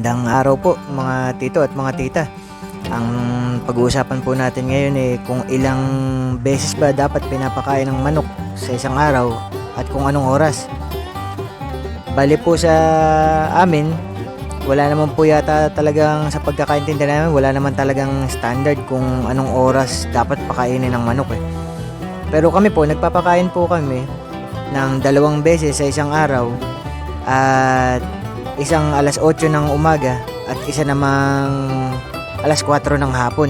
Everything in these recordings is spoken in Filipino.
Magandang araw po mga tito at mga tita. Ang pag-uusapan po natin ngayon kung ilang beses ba dapat pinapakain ng manok sa isang araw at kung anong oras. Bali po sa amin, wala naman po yata talagang sa pagkakaintindi namin, wala naman talagang standard kung anong oras dapat pakainin ng manok Pero kami po, nagpapakain po kami ng 2 beses sa isang araw at isang alas 8 ng umaga at isa namang alas 4 ng hapon.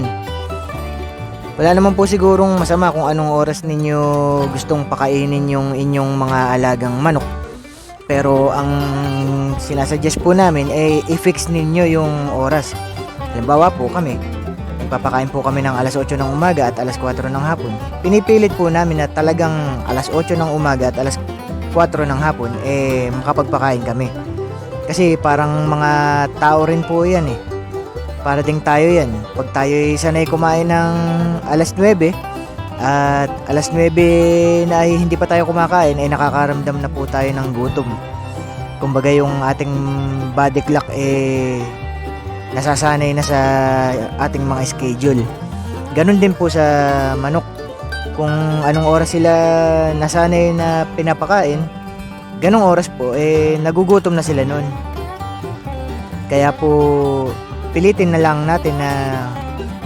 Wala naman po sigurong masama kung anong oras ninyo gustong pakainin yung inyong mga alagang manok. Pero ang sinasuggest po namin ay i-fix ninyo yung oras. Halimbawa po kami, nagpapakain po kami ng alas 8 ng umaga at alas 4 ng hapon. Pinipilit po namin na talagang alas 8 ng umaga at alas 4 ng hapon makapagpakain kami. Kasi parang mga tao rin po yan Para ding tayo yan. Pag tayo sanay kumain ng alas 9 at alas 9 na ay hindi pa tayo kumakain ay nakakaramdam na po tayo ng gutom. Kumbaga yung ating body clock nasasanay na sa ating mga schedule. Ganon din po sa manok. Kung anong oras sila nasanay na pinapakain, ganong oras po nagugutom na sila nun. Kaya po pilitin na lang natin na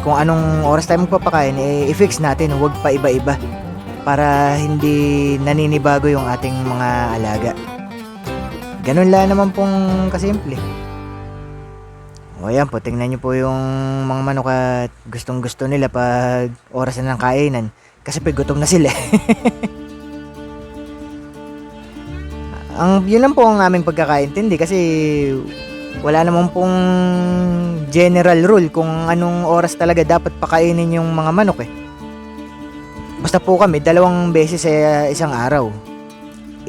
kung anong oras tayo magpapakain i-fix natin, huwag pa iba-iba para hindi naninibago yung ating mga alaga. Ganun lang naman pong kasimple. O yan po, tingnan nyo po yung mga manok at gustong gusto nila pag oras na ng kainan kasi gutom na sila. Yun lang po ang aming pagkakaintindi kasi wala naman pong general rule kung anong oras talaga dapat pakainin yung mga manok Basta po kami 2 beses sa isang araw.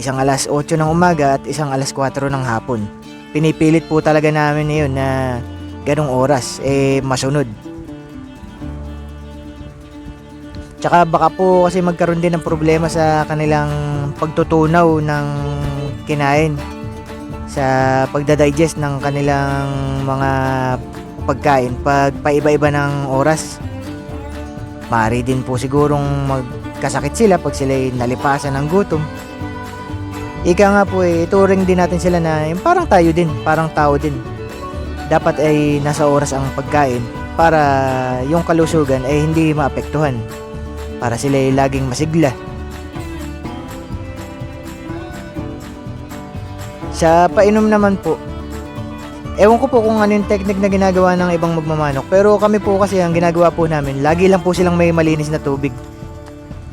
Isang alas 8 ng umaga at isang alas 4 ng hapon. Pinipilit po talaga namin yun na ganong oras masunod. Tsaka baka po kasi magkaroon din ng problema sa kanilang pagtutunaw ng kinain sa pagdadigest ng kanilang mga pagkain pag paiba-iba ng oras. Maaari din po sigurong magkasakit sila pag sila'y nalipasan ng gutom. Ika nga po ituring din natin sila na parang tayo din, parang tao din. Dapat ay nasa oras ang pagkain para yung kalusugan ay hindi maapektuhan. Para sila ay laging masigla. Sa painom naman po, ewan ko po kung ano yung technique na ginagawa ng ibang magmamanok. Pero kami po kasi ang ginagawa po namin, lagi lang po silang may malinis na tubig.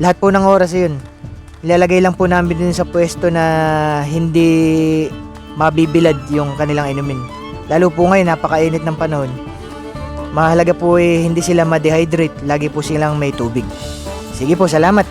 Lahat po ng oras yun. Ilalagay lang po namin din sa pwesto na hindi mabibilad yung kanilang inumin. Lalo po ngayon, napakainit ng panahon. Mahalaga po hindi sila ma-dehydrate. Lagi po silang may tubig. Sige po, salamat.